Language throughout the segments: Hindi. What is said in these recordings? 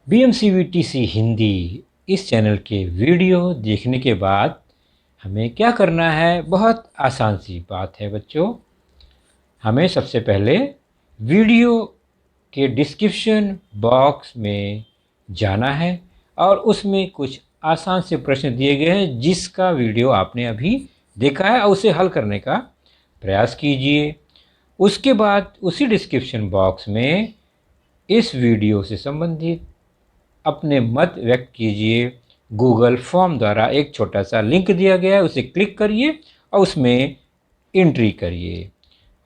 BMCVTC हिंदी इस चैनल के वीडियो देखने के बाद हमें क्या करना है? बहुत आसान सी बात है बच्चों। हमें सबसे पहले वीडियो के डिस्क्रिप्शन बॉक्स में जाना है और उसमें कुछ आसान से प्रश्न दिए गए हैं जिसका वीडियो आपने अभी देखा है और उसे हल करने का प्रयास कीजिए। उसके बाद उसी डिस्क्रिप्शन बॉक्स में इस वीडियो से संबंधित अपने मत व्यक्त कीजिए। गूगल फॉर्म द्वारा एक छोटा सा लिंक दिया गया है, उसे क्लिक करिए और उसमें एंट्री करिए।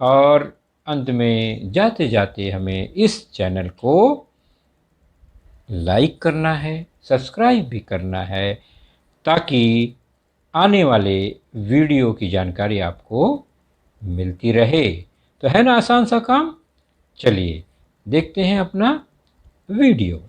और अंत में जाते जाते हमें इस चैनल को लाइक करना है, सब्सक्राइब भी करना है ताकि आने वाले वीडियो की जानकारी आपको मिलती रहे। तो है ना आसान सा काम? चलिए देखते हैं अपना वीडियो।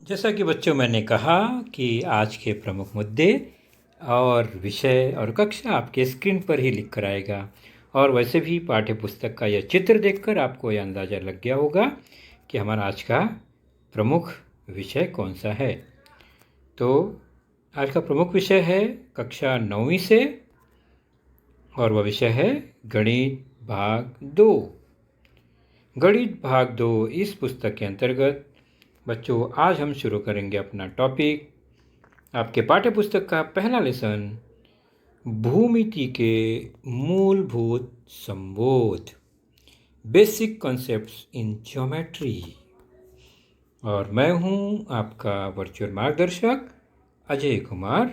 जैसा कि बच्चों मैंने कहा कि आज के प्रमुख मुद्दे और विषय और कक्षा आपके स्क्रीन पर ही लिख कर आएगा। और वैसे भी पाठ्य पुस्तक का यह चित्र देखकर आपको यह अंदाज़ा लग गया होगा कि हमारा आज का प्रमुख विषय कौन सा है। तो आज का प्रमुख विषय है कक्षा 9वीं से और वह विषय है गणित भाग 2। गणित भाग 2 इस पुस्तक के अंतर्गत बच्चों आज हम शुरू करेंगे अपना टॉपिक। आपके पाठ्य पुस्तक का पहला लेसन भूमिति के मूलभूत संबोध, बेसिक कॉन्सेप्ट्स इन ज्योमेट्री। और मैं हूं आपका वर्चुअल मार्गदर्शक अजय कुमार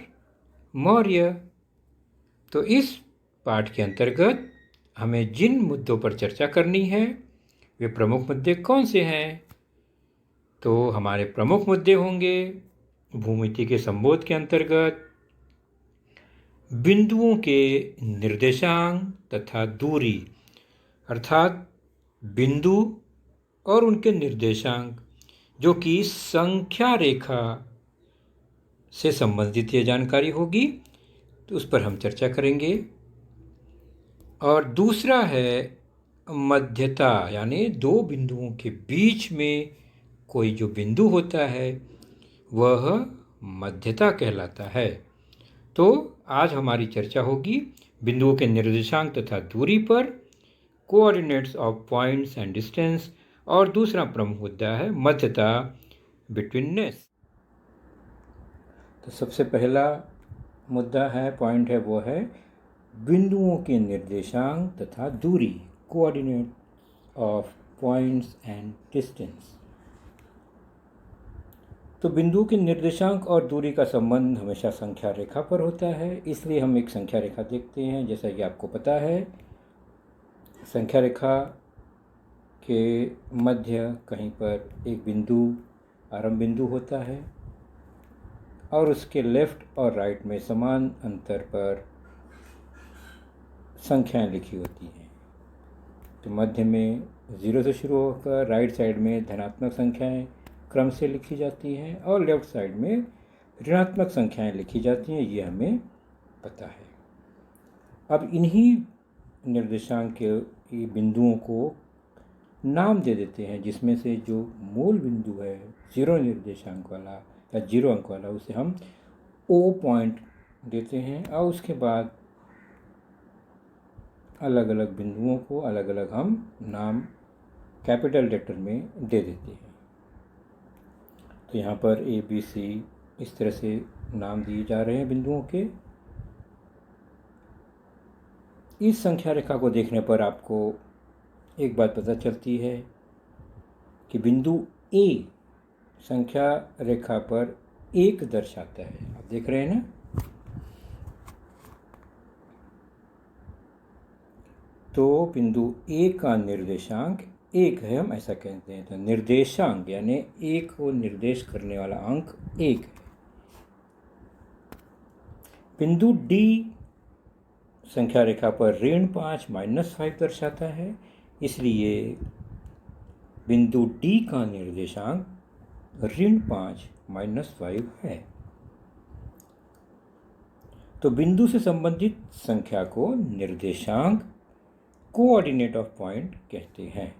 मौर्य। तो इस पाठ के अंतर्गत हमें जिन मुद्दों पर चर्चा करनी है वे प्रमुख मुद्दे कौन से हैं? तो हमारे प्रमुख मुद्दे होंगे भूमिति के संबोध के अंतर्गत बिंदुओं के निर्देशांक तथा दूरी, अर्थात बिंदु और उनके निर्देशांक जो कि संख्या रेखा से संबंधित ये जानकारी होगी, तो उस पर हम चर्चा करेंगे। और दूसरा है मध्यता, यानी दो बिंदुओं के बीच में कोई जो बिंदु होता है वह मध्यता कहलाता है। तो आज हमारी चर्चा होगी बिंदुओं के निर्देशांक तथा दूरी पर, coordinates of points and distance. और दूसरा प्रमुख मुद्दा है मध्यता, बिटवीननेस। तो सबसे पहला मुद्दा है, पॉइंट है, वो है बिंदुओं के निर्देशांक तथा दूरी, coordinate of points and distance. तो बिंदु के निर्देशांक और दूरी का संबंध हमेशा संख्या रेखा पर होता है, इसलिए हम एक संख्या रेखा देखते हैं। जैसा कि आपको पता है, संख्या रेखा के मध्य कहीं पर एक बिंदु, आरंभ बिंदु होता है और उसके लेफ्ट और राइट में समान अंतर पर संख्याएं लिखी होती हैं। तो मध्य में 0 से शुरू होकर राइट साइड में धनात्मक संख्याएं क्रम से लिखी जाती हैं और लेफ्ट साइड में ऋणात्मक संख्याएं लिखी जाती हैं, ये हमें पता है। अब इन्हीं निर्देशांक के बिंदुओं को नाम दे देते हैं, जिसमें से जो मूल बिंदु है 0 निर्देशांक वाला या 0 अंक वाला, उसे हम O पॉइंट देते हैं। और उसके बाद अलग अलग बिंदुओं को अलग अलग हम नाम कैपिटल लेटर में दे देते हैं। तो यहाँ पर ABC इस तरह से नाम दिए जा रहे हैं बिंदुओं के। इस संख्या रेखा को देखने पर आपको एक बात पता चलती है कि बिंदु A संख्या रेखा पर 1 दर्शाता है। आप देख रहे हैं ना? तो बिंदु A का निर्देशांक 1 है, हम ऐसा कहते हैं। तो निर्देशांक यानी 1 को निर्देश करने वाला अंक 1 है। बिंदु D संख्या रेखा पर -5 दर्शाता है, इसलिए बिंदु डी का निर्देशांक -5 -5 है। तो बिंदु से संबंधित संख्या को निर्देशांक कोऑर्डिनेट ऑफ पॉइंट कहते हैं।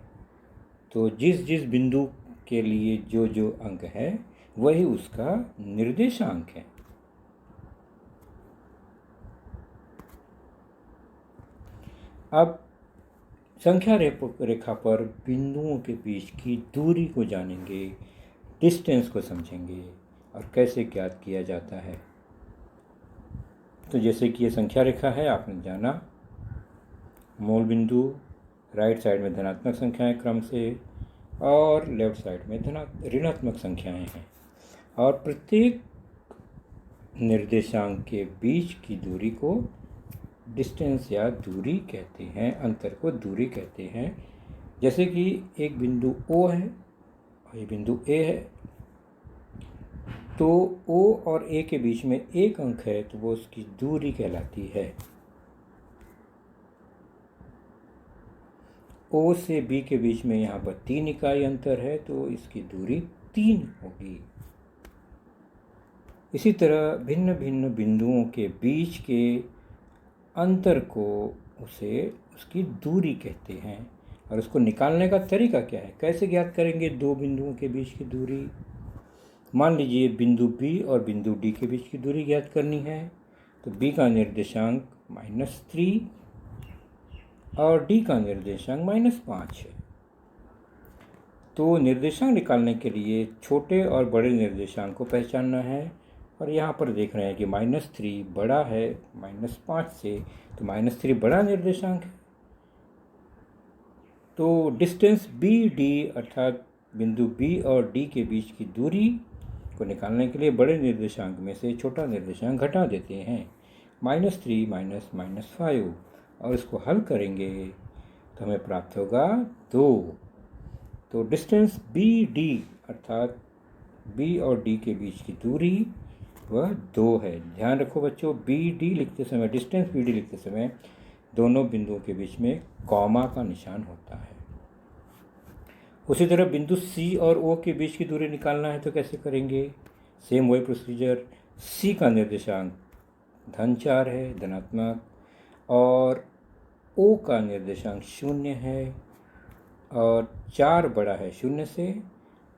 तो जिस जिस बिंदु के लिए जो जो अंक है वही उसका निर्देशांक है। अब संख्या रेखा पर बिंदुओं के बीच की दूरी को जानेंगे, डिस्टेंस को समझेंगे और कैसे ज्ञात किया जाता है। तो जैसे कि ये संख्या रेखा है, आपने जाना मूल बिंदु राइट साइड में धनात्मक संख्याएं क्रम से और लेफ्ट साइड में ऋणात्मक संख्याएं हैं, और प्रत्येक निर्देशांक के बीच की दूरी को डिस्टेंस या दूरी कहते हैं, अंतर को दूरी कहते हैं। जैसे कि एक बिंदु O है और ये बिंदु A है, तो O और A के बीच में एक अंक है तो वो उसकी दूरी कहलाती है। O से B के बीच में यहाँ पर 3 इकाई अंतर है तो इसकी दूरी 3 होगी। इसी तरह भिन्न भिन्न बिंदुओं के बीच के अंतर को उसकी दूरी कहते हैं। और उसको निकालने का तरीका क्या है, कैसे ज्ञात करेंगे दो बिंदुओं के बीच की दूरी। मान लीजिए बिंदु B और बिंदु D के बीच की दूरी ज्ञात करनी है, तो B का निर्देशांक -3 और D का निर्देशांक -5 है। तो निर्देशांक निकालने के लिए छोटे और बड़े निर्देशांक को पहचानना है, और यहाँ पर देख रहे हैं कि -3 बड़ा है -5 से, तो -3 बड़ा निर्देशांक है। तो डिस्टेंस BD अर्थात बिंदु B और D के बीच की दूरी को निकालने के लिए बड़े निर्देशांक में से छोटा निर्देशांक घटा देते हैं, -3 -5, और इसको हल करेंगे तो हमें प्राप्त होगा 2। तो डिस्टेंस BD अर्थात B और D के बीच की दूरी वह 2 है। ध्यान रखो बच्चों, BD लिखते समय, डिस्टेंस BD लिखते समय दोनों बिंदुओं के बीच में कॉमा का निशान होता है। उसी तरह बिंदु C और O के बीच की दूरी निकालना है तो कैसे करेंगे, सेम वही प्रोसीजर। C का निर्देशांक -4 है, धनात्मक, और O का निर्देशांक 0 है और 4 बड़ा है 0 से।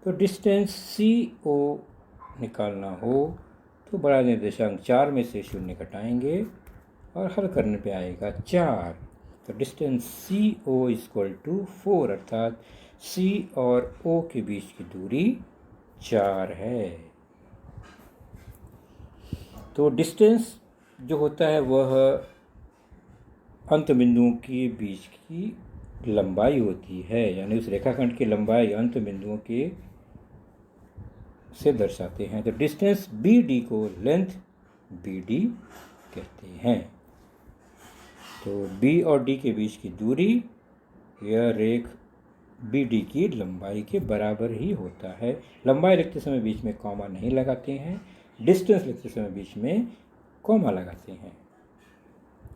तो डिस्टेंस CO निकालना हो तो बड़ा निर्देशांक 4 में से 0 घटाएंगे और हल करने पे आएगा 4। तो डिस्टेंस CO = 4 अर्थात C और O के बीच की दूरी 4 है। तो डिस्टेंस जो होता है वह अंत बिंदुओं के बीच की लंबाई होती है, यानी उस रेखाखंड की लंबाई अंत बिंदुओं के से दर्शाते हैं। तो डिस्टेंस BD को लेंथ BD कहते हैं। तो B और D के बीच की दूरी यह रेख BD की लंबाई के बराबर ही होता है। लंबाई लिखते समय बीच में कॉमा नहीं लगाते हैं, डिस्टेंस लिखते समय बीच में कॉमा लगाते हैं,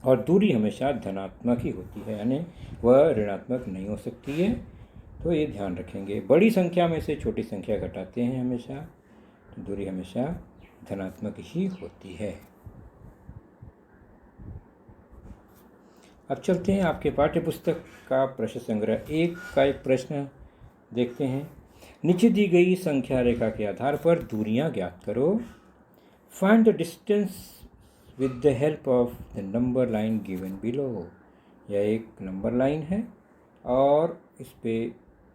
और दूरी हमेशा धनात्मक ही होती है, यानी वह ऋणात्मक नहीं हो सकती है। तो ये ध्यान रखेंगे, बड़ी संख्या में से छोटी संख्या घटाते हैं हमेशा, तो दूरी हमेशा धनात्मक ही होती है। अब चलते हैं आपके पाठ्य पुस्तक का प्रश्न संग्रह 1 का एक प्रश्न देखते हैं। नीचे दी गई संख्या रेखा के आधार पर दूरियां ज्ञात करो। Find the distance with the help of the number line given below. यह एक नंबर लाइन है और इस पे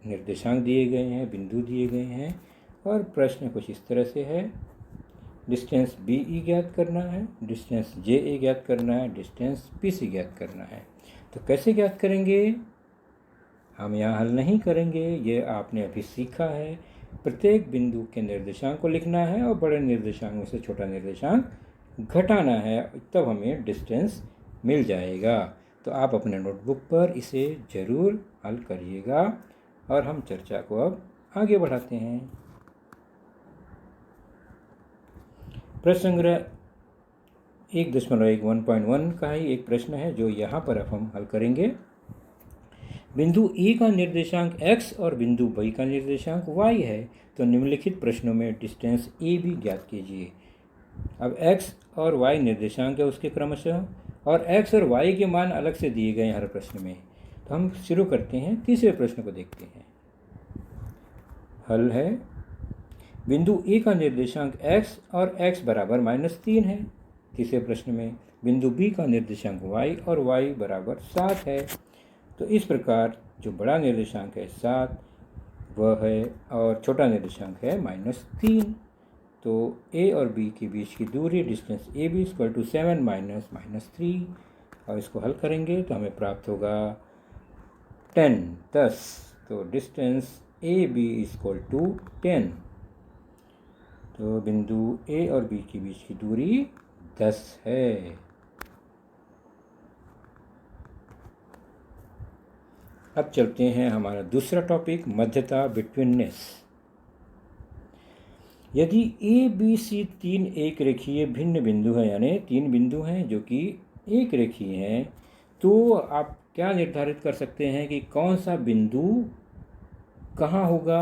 निर्देशांक दिए गए हैं, बिंदु दिए गए हैं, और प्रश्न कुछ इस तरह से है। डिस्टेंस BE ज्ञात करना है, डिस्टेंस JA ज्ञात करना है, डिस्टेंस PC ज्ञात करना है। तो कैसे ज्ञात करेंगे, हम यहाँ हल नहीं करेंगे, ये आपने अभी सीखा है। प्रत्येक बिंदु के निर्देशांक को लिखना है और बड़े निर्देशांक में से छोटा निर्देशांक घटाना है, तब हमें डिस्टेंस मिल जाएगा। तो आप अपने नोटबुक पर इसे ज़रूर हल करिएगा, और हम चर्चा को अब आगे बढ़ाते हैं। प्रश्न संग्रह 1.1 1.1 का ही एक प्रश्न है जो यहाँ पर अब हम हल करेंगे। बिंदु ए का निर्देशांक x और बिंदु b का निर्देशांक y है, तो निम्नलिखित प्रश्नों में डिस्टेंस ए भी ज्ञात कीजिए। अब x और y निर्देशांक है उसके क्रमशः, और x और y के मान अलग से दिए गए हर प्रश्न में। तो हम शुरू करते हैं, तीसरे प्रश्न को देखते हैं। हल है, बिंदु ए का निर्देशांक x और x बराबर -3 है। तीसरे प्रश्न में बिंदु b का निर्देशांक y और y बराबर 7 है। तो इस प्रकार जो बड़ा निर्देशांक है 7 वह है, और छोटा निर्देशांक है -3। तो a और b के बीच की दूरी डिस्टेंस AB = 7 - -3, और इसको हल करेंगे तो हमें प्राप्त होगा 10। तो डिस्टेंस AB = 10। तो बिंदु a और b के बीच की दूरी 10 है। अब चलते हैं हमारा दूसरा टॉपिक, मध्यता, बिटवीननेस। यदि ए बी सी 3 एक रेखीय भिन्न बिंदु हैं, यानी 3 बिंदु हैं जो कि एक रेखीय हैं, तो आप क्या निर्धारित कर सकते हैं कि कौन सा बिंदु कहाँ होगा।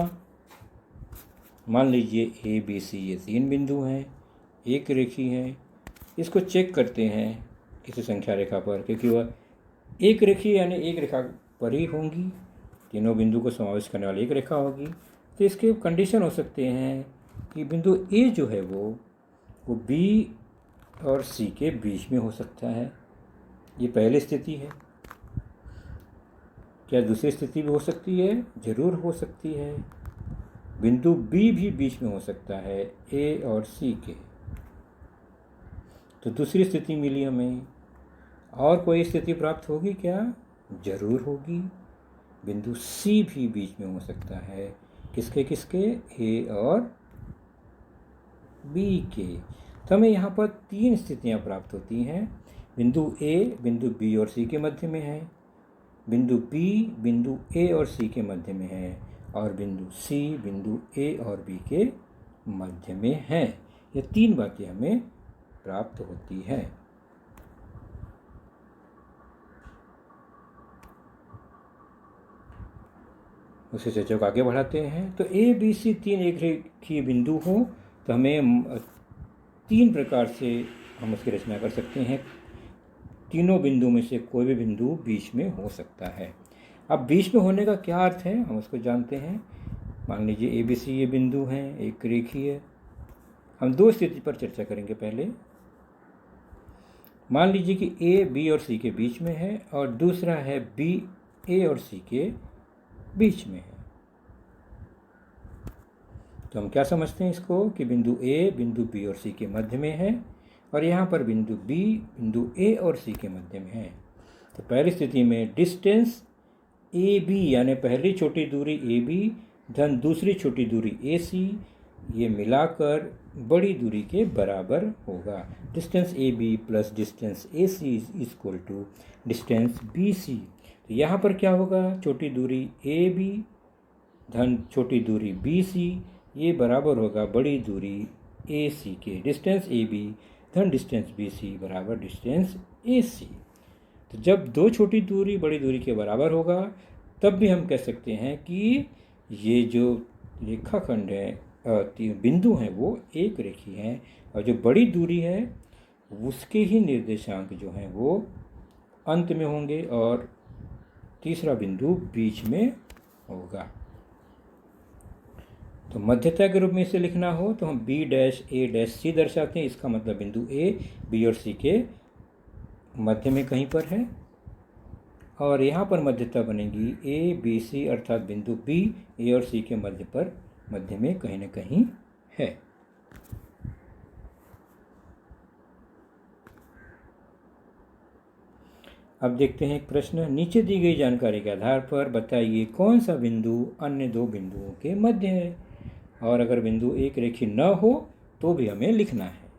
मान लीजिए ए बी सी ये 3 बिंदु हैं, एक रेखीय हैं। इसको चेक करते हैं किसी संख्या रेखा पर, क्योंकि वह एक रेखीय यानी एक रेखा पर ही होंगी, तीनों बिंदु को समावेश करने वाली एक रेखा होगी। तो इसके कंडीशन हो सकते हैं कि बिंदु ए जो है वो बी और सी के बीच में हो सकता है। ये पहली स्थिति है। क्या दूसरी स्थिति भी हो सकती है? जरूर हो सकती है। बिंदु बी भी बीच में हो सकता है ए और सी के। तो दूसरी स्थिति मिली हमें। और कोई स्थिति प्राप्त होगी क्या? जरूर होगी। बिंदु सी भी बीच में हो सकता है। किसके किसके? ए और बी के। तो हमें यहाँ पर 3 स्थितियाँ प्राप्त होती हैं। बिंदु ए बिंदु बी और सी के मध्य में है, बिंदु बी बिंदु ए और सी के मध्य में है, और बिंदु सी बिंदु ए और बी के मध्य में है। ये 3 बातें हमें प्राप्त होती हैं। उसी चर्चा को आगे बढ़ाते हैं। तो ए बी सी 3 एक रेखीय बिंदु हो तो हमें 3 प्रकार से हम उसकी रचना कर सकते हैं। तीनों बिंदु में से कोई भी बिंदु बीच में हो सकता है। अब बीच में होने का क्या अर्थ है, हम उसको जानते हैं। मान लीजिए ए बी सी ये बिंदु हैं, एक रेखीय। हम 2 स्थिति पर चर्चा करेंगे। पहले मान लीजिए कि ए बी और सी के बीच में है, और दूसरा है बी ए और सी के बीच में है। तो हम क्या समझते हैं इसको कि बिंदु ए बिंदु बी और सी के मध्य में है, और यहाँ पर बिंदु बी बिंदु ए और सी के मध्य में है। तो पहली स्थिति में डिस्टेंस ए बी यानी पहली छोटी दूरी ए बी धन दूसरी छोटी दूरी ए सी, ये मिलाकर बड़ी दूरी के बराबर होगा। Distance A B plus distance A C is equal to distance B C. तो यहाँ पर क्या होगा? छोटी दूरी ए बी धन छोटी दूरी बी सी, ये बराबर होगा बड़ी दूरी ए सी के। डिस्टेंस ए बी धन डिस्टेंस बी सी बराबर डिस्टेंस ए सी। तो जब 2 छोटी दूरी बड़ी दूरी के बराबर होगा, तब भी हम कह सकते हैं कि ये जो रेखाखंड है, बिंदु हैं, वो एक रेखीय हैं, और जो बड़ी दूरी है उसके ही निर्देशांक जो हैं वो अंत में होंगे, और तीसरा बिंदु बीच में होगा। तो मध्यता के रूप में इसे लिखना हो तो हम B dash A dash C दर्शाते हैं। इसका मतलब बिंदु A B और C के मध्य में कहीं पर है, और यहाँ पर मध्यता बनेगी A B C, अर्थात बिंदु B A और C के मध्य में कहीं न कहीं है। अब देखते हैं एक प्रश्न। नीचे दी गई जानकारी के आधार पर बताइए कौन सा बिंदु अन्य 2 बिंदुओं के मध्य है, और अगर बिंदु एक रेखीय न हो तो भी हमें लिखना है।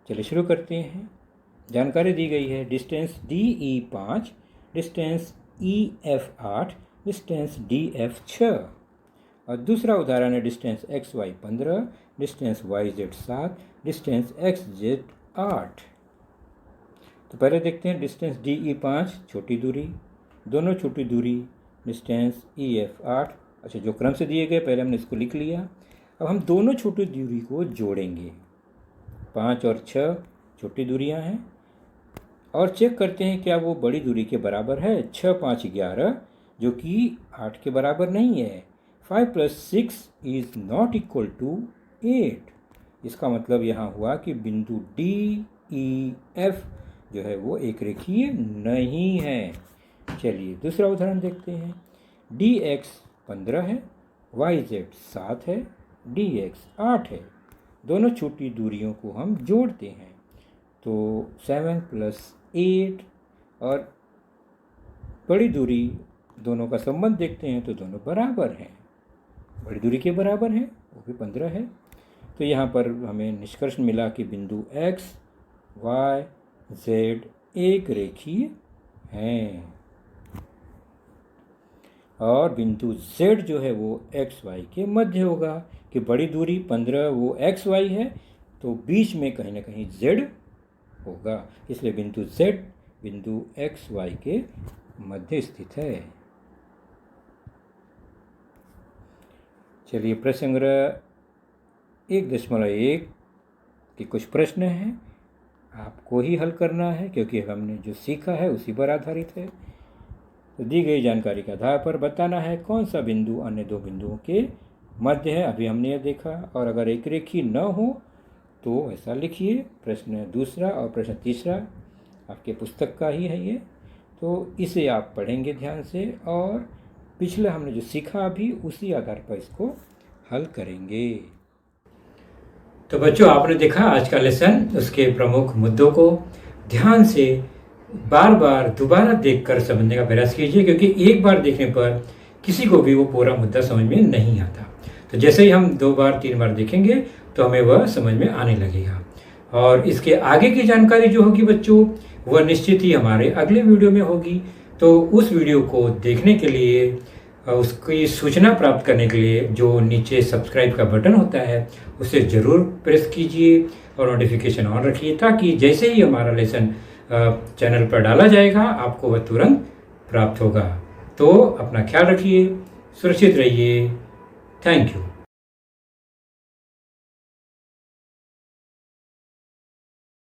चलिए शुरू करते हैं। जानकारी दी गई है distance D E 5, distance E F 8, distance D F 6, और दूसरा उदाहरण है distance X Y 15, distance Y Z 7, distance X Z 8। तो पहले देखते हैं डिस्टेंस डी ई 5 छोटी दूरी। दोनों छोटी दूरी डिस्टेंस EF 8। अच्छा, जो क्रम से दिए गए पहले हमने इसको लिख लिया। अब हम दोनों छोटी दूरी को जोड़ेंगे। 5 और 6 छोटी दूरियां हैं और चेक करते हैं क्या वो बड़ी दूरी के बराबर है। 6 5 11 जो कि 8 के बराबर नहीं है। 5 + 6 इज़ नॉट इक्वल टू 8। इसका मतलब यहाँ हुआ कि बिंदु DEF जो है वो एक रेखीय नहीं है। चलिए दूसरा उदाहरण देखते हैं। DX 15 है, YZ 7 है, DX 8 है। दोनों छोटी दूरियों को हम जोड़ते हैं तो 7 + 8 और बड़ी दूरी दोनों का संबंध देखते हैं तो दोनों बराबर हैं। बड़ी दूरी के बराबर है, वो भी 15 है। तो यहाँ पर हमें निष्कर्ष मिला कि बिंदु X, Y, Z एक रेखीय हैं और बिंदु Z जो है वो XY के मध्य होगा कि बड़ी दूरी 15 वो XY है तो बीच में कहीं ना कहीं Z होगा, इसलिए बिंदु Z बिंदु XY के मध्य स्थित है। चलिए प्रश्न संग्रह 1.1 के कुछ प्रश्न हैं, आपको ही हल करना है क्योंकि हमने जो सीखा है उसी पर आधारित है। तो दी गई जानकारी के आधार पर बताना है कौन सा बिंदु अन्य दो बिंदुओं के मध्य है। अभी हमने यह देखा, और अगर एक रेखीय न हो तो ऐसा लिखिए। प्रश्न दूसरा और प्रश्न तीसरा आपके पुस्तक का ही है ये, तो इसे आप पढ़ेंगे ध्यान से और पिछले हमने जो सीखा अभी उसी आधार पर इसको हल करेंगे। तो बच्चों आपने देखा आज का लेसन, उसके प्रमुख मुद्दों को ध्यान से बार बार दोबारा देखकर समझने का प्रयास कीजिए क्योंकि एक बार देखने पर किसी को भी वो पूरा मुद्दा समझ में नहीं आता। तो जैसे ही हम 2 बार 3 बार देखेंगे तो हमें वह समझ में आने लगेगा। और इसके आगे की जानकारी जो होगी बच्चों वह निश्चित ही हमारे अगले वीडियो में होगी। तो उस वीडियो को देखने के लिए, उसकी सूचना प्राप्त करने के लिए जो नीचे सब्सक्राइब का बटन होता है उसे ज़रूर प्रेस कीजिए और नोटिफिकेशन ऑन रखिए ताकि जैसे ही हमारा लेसन चैनल पर डाला जाएगा आपको वह तुरंत प्राप्त होगा। तो अपना ख्याल रखिए, सुरक्षित रहिए। Thank you.